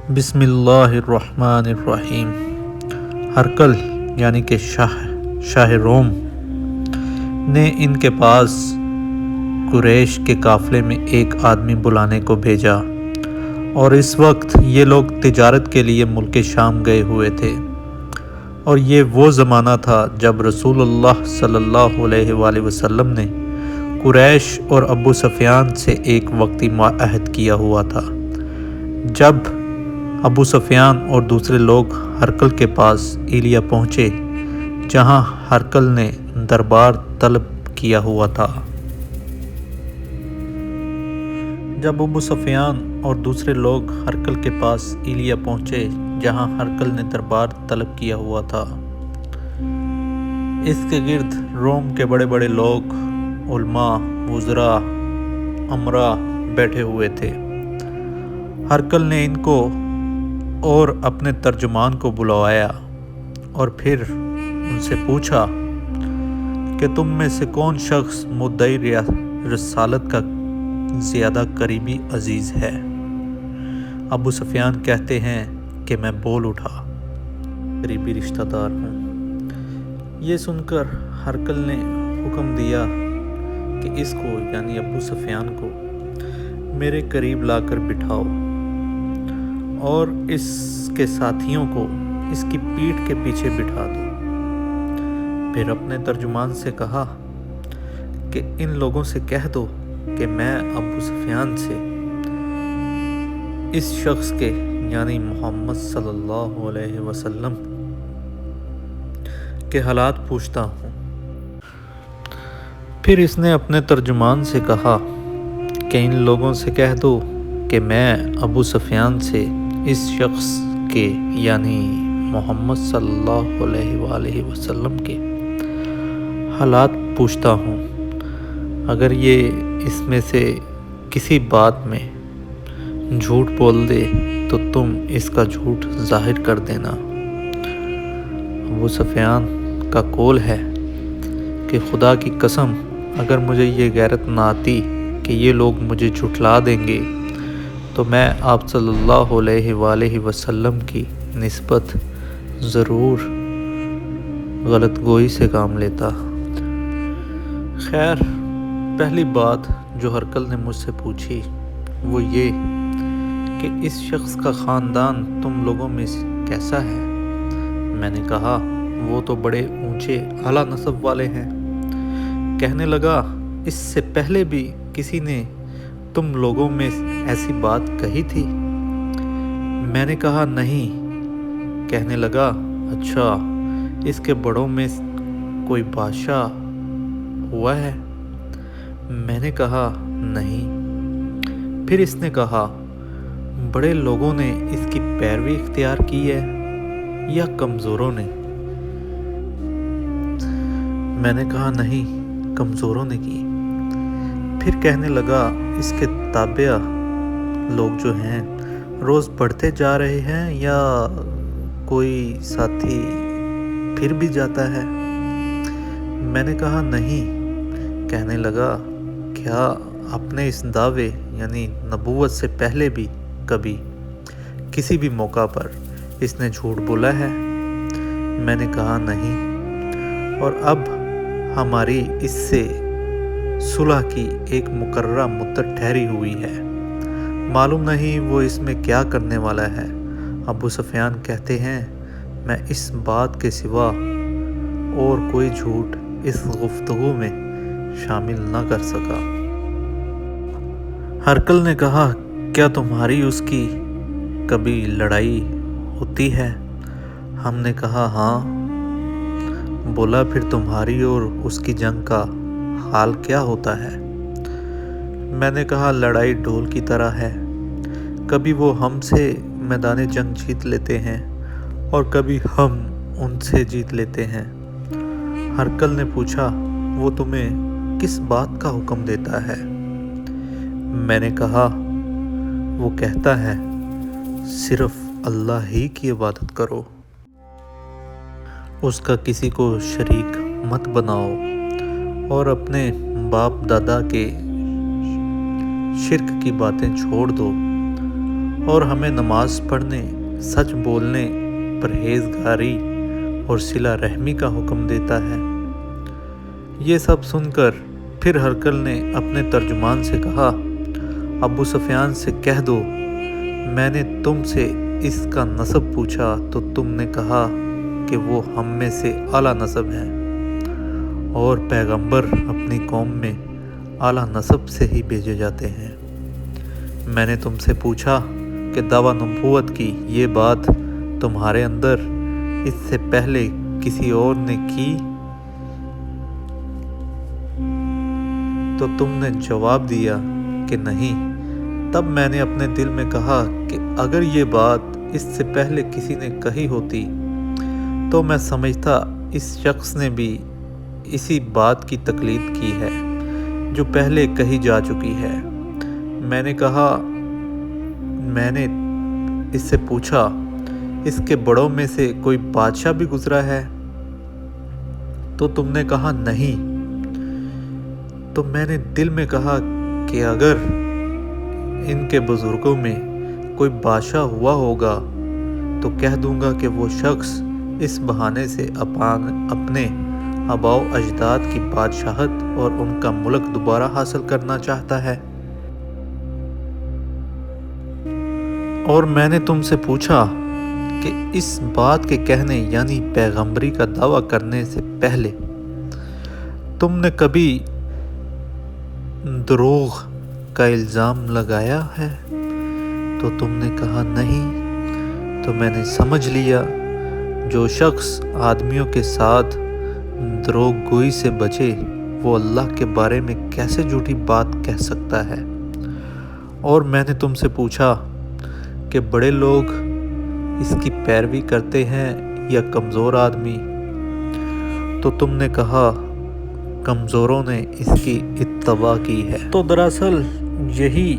بسم اللہ الرحمن الرحیم۔ ہرقل یعنی کہ شاہ روم نے ان کے پاس قریش کے قافلے میں ایک آدمی بلانے کو بھیجا، اور اس وقت یہ لوگ تجارت کے لیے ملک شام گئے ہوئے تھے، اور یہ وہ زمانہ تھا جب رسول اللہ صلی اللہ علیہ وآلہ وسلم نے قریش اور ابو سفیان سے ایک وقتی معاہد کیا ہوا تھا۔ جب ابو سفیان اور دوسرے لوگ ہرقل کے پاس ایلیا پہنچے، جہاں ہرقل نے دربار طلب کیا ہوا تھا۔ جب ابو سفیان اور دوسرے لوگ ہرقل کے پاس ایلیا پہنچے، جہاں ہرقل نے دربار طلب کیا ہوا تھا، اس کے گرد روم کے بڑے بڑے لوگ، علماء، وزراء، امراء بیٹھے ہوئے تھے۔ ہرقل نے ان کو اور اپنے ترجمان کو بلوایا، اور پھر ان سے پوچھا کہ تم میں سے کون شخص مدعی رسالت کا زیادہ قریبی عزیز ہے؟ ابو سفیان کہتے ہیں کہ میں بول اٹھا، قریبی رشتہ دار ہوں۔ یہ سن کر ہرقل نے حکم دیا کہ اس کو یعنی ابو سفیان کو میرے قریب لا کر بٹھاؤ، اور اس کے ساتھیوں کو اس کی پیٹھ کے پیچھے بٹھا دو۔ پھر اپنے ترجمان سے کہا کہ ان لوگوں سے کہہ دو کہ میں ابو سفیان سے اس شخص کے یعنی محمد صلی اللہ علیہ وسلم کے حالات پوچھتا ہوں۔ پھر اس نے اپنے ترجمان سے کہا کہ ان لوگوں سے کہہ دو کہ میں ابو سفیان سے اس شخص کے یعنی محمد صلی اللہ علیہ وآلہ وسلم کے حالات پوچھتا ہوں۔ اگر یہ اس میں سے کسی بات میں جھوٹ بول دے تو تم اس کا جھوٹ ظاہر کر دینا۔ ابو سفیان کا قول ہے کہ خدا کی قسم، اگر مجھے یہ غیرت نہ آتی کہ یہ لوگ مجھے جھٹلا دیں گے، تو میں آپ صلی اللہ علیہ وآلہ وسلم کی نسبت ضرور غلط گوئی سے کام لیتا۔ خیر، پہلی بات جو ہرقل نے مجھ سے پوچھی وہ یہ کہ اس شخص کا خاندان تم لوگوں میں کیسا ہے؟ میں نے کہا وہ تو بڑے اونچے اعلیٰ نسب والے ہیں۔ کہنے لگا اس سے پہلے بھی کسی نے تم لوگوں میں ایسی بات کہی تھی؟ میں نے کہا نہیں۔ کہنے لگا اچھا، اس کے بڑوں میں کوئی بادشاہ ہوا ہے؟ میں نے کہا نہیں۔ پھر اس نے کہا بڑے لوگوں نے اس کی پیروی اختیار کی ہے یا کمزوروں نے؟ میں نے کہا نہیں، کمزوروں نے کی۔ پھر کہنے لگا اس کے تابع لوگ جو ہیں روز بڑھتے جا رہے ہیں یا کوئی ساتھی پھر بھی جاتا ہے؟ میں نے کہا نہیں۔ کہنے لگا کیا اپنے اس دعوے یعنی نبوت سے پہلے بھی کبھی کسی بھی موقع پر اس نے جھوٹ بولا ہے؟ میں نے کہا نہیں، اور اب ہماری اس سے صلح کی ایک مقررہ مدت ٹھہری ہوئی ہے، معلوم نہیں وہ اس میں کیا کرنے والا ہے۔ ابو سفیان کہتے ہیں میں اس بات کے سوا اور کوئی جھوٹ اس گفتگو میں شامل نہ کر سکا۔ ہرقل نے کہا کیا تمہاری اس کی کبھی لڑائی ہوتی ہے؟ ہم نے کہا ہاں۔ بولا پھر تمہاری اور اس کی جنگ کا حال کیا ہوتا ہے؟ میں نے کہا لڑائی ڈھول کی طرح ہے، کبھی وہ ہم سے میدان جنگ جیت لیتے ہیں اور کبھی ہم ان سے جیت لیتے ہیں۔ ہرقل نے پوچھا وہ تمہیں کس بات کا حکم دیتا ہے؟ میں نے کہا وہ کہتا ہے صرف اللہ ہی کی عبادت کرو، اس کا کسی کو شریک مت بناؤ، اور اپنے باپ دادا کے شرک کی باتیں چھوڑ دو، اور ہمیں نماز پڑھنے، سچ بولنے، پرہیزگاری اور صلہ رحمی کا حکم دیتا ہے۔ یہ سب سن کر پھر ہرقل نے اپنے ترجمان سے کہا، ابو سفیان سے کہہ دو، میں نے تم سے اس کا نسب پوچھا تو تم نے کہا کہ وہ ہم میں سے اعلیٰ نسب ہے، اور پیغمبر اپنی قوم میں اعلیٰ نسب سے ہی بھیجے جاتے ہیں۔ میں نے تم سے پوچھا کہ دعویٰ نبوت کی یہ بات تمہارے اندر اس سے پہلے کسی اور نے کی تو تم نے جواب دیا کہ نہیں۔ تب میں نے اپنے دل میں کہا کہ اگر یہ بات اس سے پہلے کسی نے کہی ہوتی تو میں سمجھتا اس شخص نے بھی اسی بات کی تقلید کی ہے جو پہلے کہی جا چکی ہے۔ میں نے کہا، میں نے اس سے پوچھا، اس کے بڑوں میں سے کوئی بادشاہ بھی گزرا ہے؟ تو تم نے کہا نہیں۔ تو میں نے دل میں کہا کہ اگر ان کے بزرگوں میں کوئی بادشاہ ہوا ہوگا تو کہہ دوں گا کہ وہ شخص اس بہانے سے اپنے آباء و اجداد کی بادشاہت اور ان کا ملک دوبارہ حاصل کرنا چاہتا ہے۔ اور میں نے تم سے پوچھا کہ اس بات کے کہنے یعنی پیغمبری کا دعویٰ کرنے سے پہلے تم نے کبھی دروغ کا الزام لگایا ہے؟ تو تم نے کہا نہیں۔ تو میں نے سمجھ لیا جو شخص آدمیوں کے ساتھ دروغ گوئی سے بچے وہ اللہ کے بارے میں کیسے جھوٹی بات کہہ سکتا ہے۔ اور میں نے تم سے پوچھا کہ بڑے لوگ اس کی پیروی کرتے ہیں یا کمزور آدمی؟ تو تم نے کہا کمزوروں نے اس کی اتباع کی ہے۔ تو دراصل یہی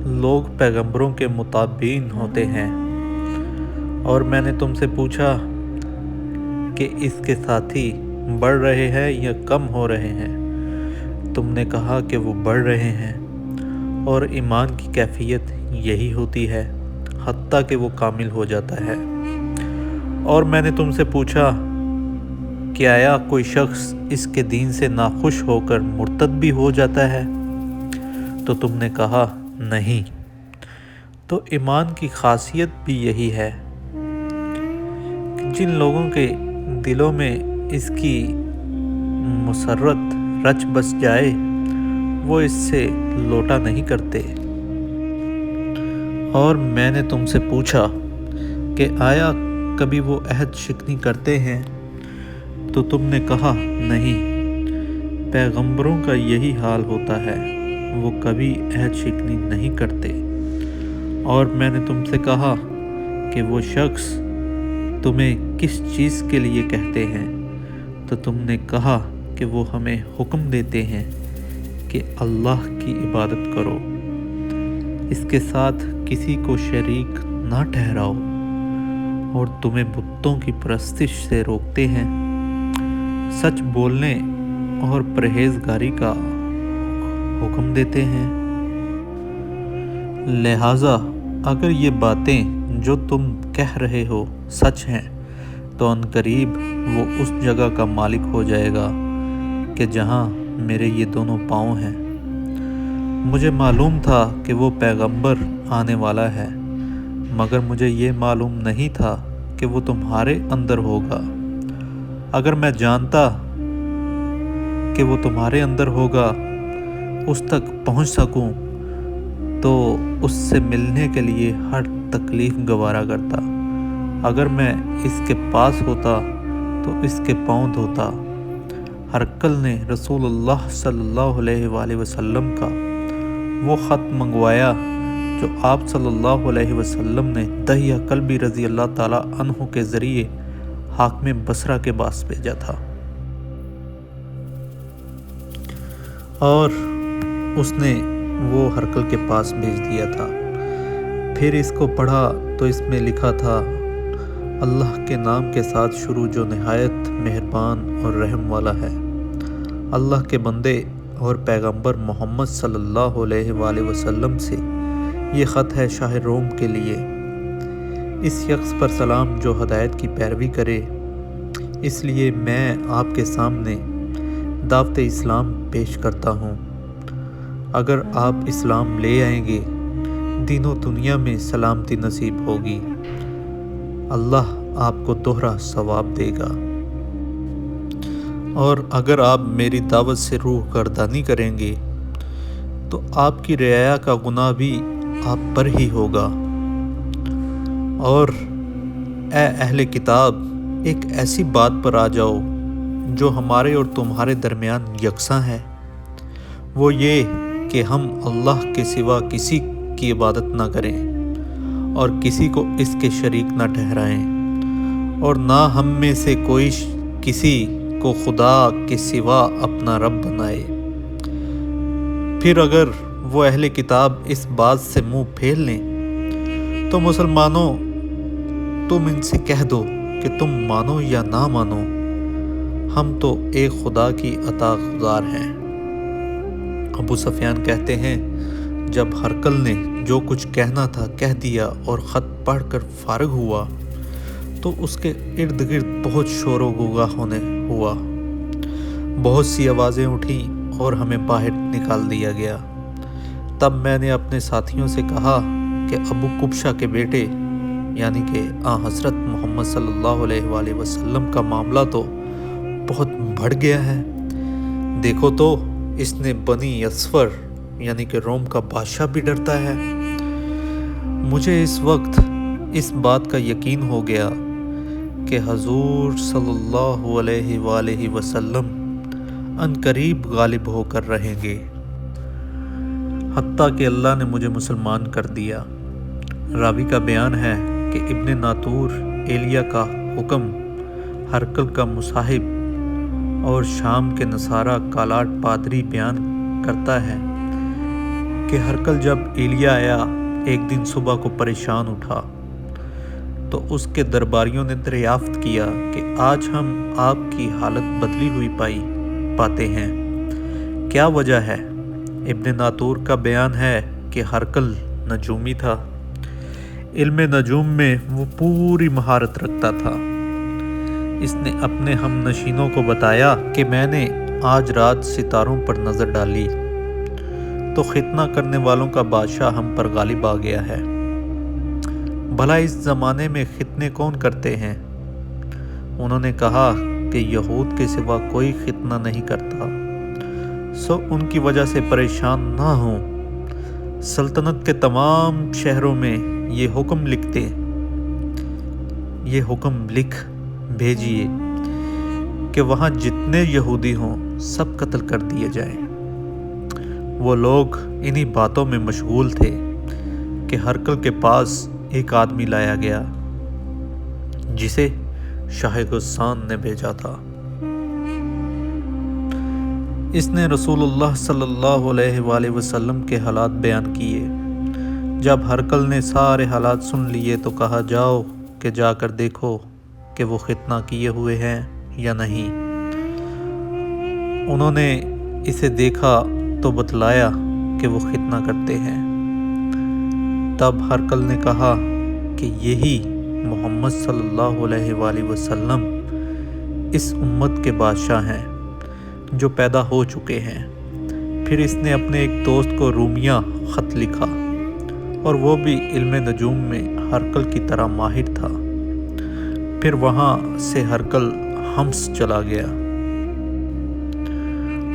لوگ پیغمبروں کے متابعین ہوتے ہیں۔ اور میں نے تم سے پوچھا کہ اس کے ساتھی بڑھ رہے ہیں یا کم ہو رہے ہیں؟ تم نے کہا کہ وہ بڑھ رہے ہیں، اور ایمان کی کیفیت یہی ہوتی ہے حتیٰ کہ وہ کامل ہو جاتا ہے۔ اور میں نے تم سے پوچھا کہ آیا کوئی شخص اس کے دین سے ناخوش ہو کر مرتد بھی ہو جاتا ہے؟ تو تم نے کہا نہیں۔ تو ایمان کی خاصیت بھی یہی ہے کہ جن لوگوں کے دلوں میں اس کی مسرت رچ بس جائے وہ اس سے لوٹا نہیں کرتے۔ اور میں نے تم سے پوچھا کہ آیا کبھی وہ عہد شکنی کرتے ہیں؟ تو تم نے کہا نہیں، پیغمبروں کا یہی حال ہوتا ہے، وہ کبھی عہد شکنی نہیں کرتے۔ اور میں نے تم سے کہا کہ وہ شخص تمہیں کس چیز کے لیے کہتے ہیں؟ تو تم نے کہا کہ وہ ہمیں حکم دیتے ہیں کہ اللہ کی عبادت کرو، اس کے ساتھ کسی کو شریک نہ ٹھہراؤ، اور تمہیں بتوں کی پرستش سے روکتے ہیں، سچ بولنے اور پرہیزگاری کا حکم دیتے ہیں۔ لہٰذا اگر یہ باتیں جو تم کہہ رہے ہو سچ ہیں تو عنقریب وہ اس جگہ کا مالک ہو جائے گا کہ جہاں میرے یہ دونوں پاؤں ہیں۔ مجھے معلوم تھا کہ وہ پیغمبر آنے والا ہے، مگر مجھے یہ معلوم نہیں تھا کہ وہ تمہارے اندر ہوگا۔ اگر میں جانتا کہ وہ تمہارے اندر ہوگا، اس تک پہنچ سکوں تو اس سے ملنے کے لیے ہر تکلیف گوارا کرتا۔ اگر میں اس کے پاس ہوتا تو اس کے پاؤں دھوتا۔ ہرقل نے رسول اللہ صلی اللہ علیہ وآلہ وسلم کا وہ خط منگوایا جو آپ صلی اللہ علیہ وسلم نے دحیہ کلبی رضی اللہ تعالیٰ عنہ کے ذریعے حاکم بصرہ کے پاس بھیجا تھا، اور اس نے وہ ہرقل کے پاس بھیج دیا تھا۔ پھر اس کو پڑھا تو اس میں لکھا تھا، اللہ کے نام کے ساتھ شروع جو نہایت مہربان اور رحم والا ہے۔ اللہ کے بندے اور پیغمبر محمد صلی اللہ علیہ وآلہ وسلم سے یہ خط ہے شاہ روم کے لیے، اس شخص پر سلام جو ہدایت کی پیروی کرے۔ اس لیے میں آپ کے سامنے دعوت اسلام پیش کرتا ہوں۔ اگر آپ اسلام لے آئیں گے دین و دنیا میں سلامتی نصیب ہوگی، اللہ آپ کو دوہرا ثواب دے گا، اور اگر آپ میری دعوت سے روح گردانی کریں گے تو آپ کی رعایا کا گناہ بھی آپ پر ہی ہوگا۔ اور اے اہل کتاب، ایک ایسی بات پر آ جاؤ جو ہمارے اور تمہارے درمیان یکساں ہے، وہ یہ کہ ہم اللہ کے سوا کسی کی عبادت نہ کریں اور کسی کو اس کے شریک نہ ٹھہرائیں، اور نہ ہم میں سے کوئی کسی کو خدا کے سوا اپنا رب بنائے۔ پھر اگر وہ اہل کتاب اس بات سے منہ پھیر لیں تو مسلمانوں، تم ان سے کہہ دو کہ تم مانو یا نہ مانو، ہم تو ایک خدا کی عطا گزار ہیں۔ ابو سفیان کہتے ہیں جب ہرقل نے جو کچھ کہنا تھا کہہ دیا اور خط پڑھ کر فارغ ہوا تو اس کے ارد گرد بہت شور و غوغا ہونے ہوا، بہت سی آوازیں اٹھیں اور ہمیں باہر نکال دیا گیا۔ تب میں نے اپنے ساتھیوں سے کہا کہ ابو قبشہ کے بیٹے یعنی کہ حضرت محمد صلی اللہ علیہ وآلہ وسلم کا معاملہ تو بہت بڑھ گیا ہے، دیکھو تو اس نے بنی اصفر یعنی کہ روم کا بادشاہ بھی ڈرتا ہے۔ مجھے اس وقت اس بات کا یقین ہو گیا کہ حضور صلی اللہ علیہ وآلہ وسلم ان قریب غالب ہو کر رہیں گے، حتیٰ کہ اللہ نے مجھے مسلمان کر دیا۔ راوی کا بیان ہے کہ ابن ناطور ایلیا کا حکم ہرقل کا مصاحب اور شام کے نصارہ کالاٹ پادری بیان کرتا ہے کہ ہرقل جب ایلیا آیا ایک دن صبح کو پریشان اٹھا تو اس کے درباریوں نے دریافت کیا کہ آج ہم آپ کی حالت بدلی ہوئی پاتے ہیں، کیا وجہ ہے؟ ابن ناطور کا بیان ہے کہ ہرقل نجومی تھا، علم نجوم میں وہ پوری مہارت رکھتا تھا۔ اس نے اپنے ہم نشینوں کو بتایا کہ میں نے آج رات ستاروں پر نظر ڈالی تو ختنہ کرنے والوں کا بادشاہ ہم پر غالب آ گیا ہے۔ بھلا اس زمانے میں ختنے کون کرتے ہیں؟ انہوں نے کہا کہ یہود کے سوا کوئی ختنہ نہیں کرتا، سو ان کی وجہ سے پریشان نہ ہوں۔ سلطنت کے تمام شہروں میں یہ حکم لکھ بھیجیے کہ وہاں جتنے یہودی ہوں سب قتل کر دیے جائیں۔ وہ لوگ انہی باتوں میں مشغول تھے کہ ہرقل کے پاس ایک آدمی لایا گیا جسے شاہ غسان نے بھیجا تھا۔ اس نے رسول اللہ صلی اللہ علیہ وآلہ وسلم کے حالات بیان کیے۔ جب ہرقل نے سارے حالات سن لیے تو کہا جاؤ کہ جا کر دیکھو کہ وہ ختنہ کیے ہوئے ہیں یا نہیں۔ انہوں نے اسے دیکھا تو بتلایا کہ وہ ختنہ کرتے ہیں۔ تب ہرقل نے کہا کہ یہی محمد صلی اللہ علیہ وآلہ وسلم اس امت کے بادشاہ ہیں جو پیدا ہو چکے ہیں۔ پھر اس نے اپنے ایک دوست کو رومیہ خط لکھا اور وہ بھی علم نجوم میں ہرقل کی طرح ماہر تھا۔ پھر وہاں سے ہرقل حمص چلا گیا۔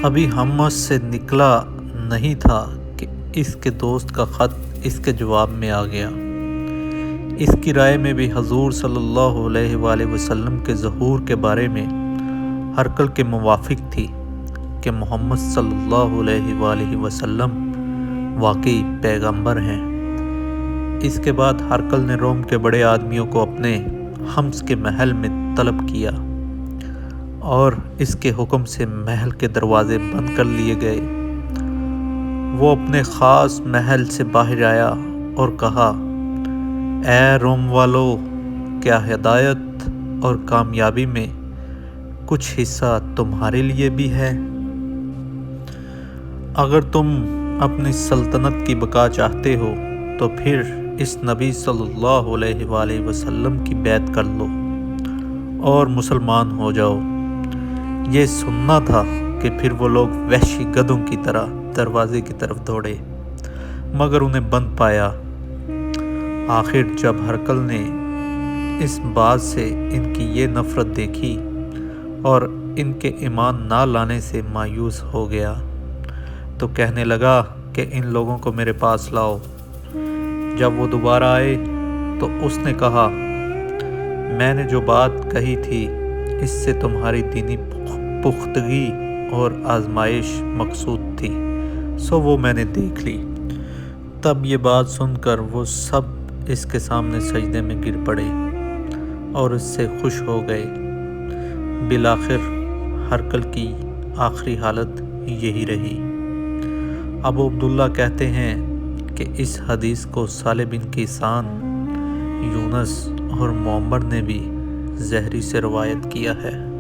ابھی حمص سے نکلا نہیں تھا کہ اس کے دوست کا خط اس کے جواب میں آ گیا۔ اس کی رائے میں بھی حضور صلی اللہ علیہ وآلہ وسلم کے ظہور کے بارے میں ہرقل کے موافق تھی کہ محمد صلی اللہ علیہ وآلہ وسلم واقعی پیغمبر ہیں۔ اس کے بعد ہرقل نے روم کے بڑے آدمیوں کو اپنے حمص کے محل میں طلب کیا اور اس کے حکم سے محل کے دروازے بند کر لیے گئے۔ وہ اپنے خاص محل سے باہر آیا اور کہا، اے روم والو، کیا ہدایت اور کامیابی میں کچھ حصہ تمہارے لیے بھی ہے؟ اگر تم اپنی سلطنت کی بقا چاہتے ہو تو پھر اس نبی صلی اللہ علیہ وآلہ وسلم کی بیعت کر لو اور مسلمان ہو جاؤ۔ یہ سننا تھا کہ پھر وہ لوگ وحشی گدھوں کی طرح دروازے کی طرف دوڑے، مگر انہیں بند پایا۔ آخر جب ہرقل نے اس بات سے ان کی یہ نفرت دیکھی اور ان کے ایمان نہ لانے سے مایوس ہو گیا تو کہنے لگا کہ ان لوگوں کو میرے پاس لاؤ۔ جب وہ دوبارہ آئے تو اس نے کہا، میں نے جو بات کہی تھی اس سے تمہاری دینی پختگی اور آزمائش مقصود تھی، سو وہ میں نے دیکھ لی۔ تب یہ بات سن کر وہ سب اس کے سامنے سجدے میں گر پڑے اور اس سے خوش ہو گئے۔ بالآخر ہرقل کی آخری حالت یہی رہی۔ ابو عبداللہ کہتے ہیں کہ اس حدیث کو صالح بن کیسان، یونس اور معمر نے بھی زہری سے روایت کیا ہے۔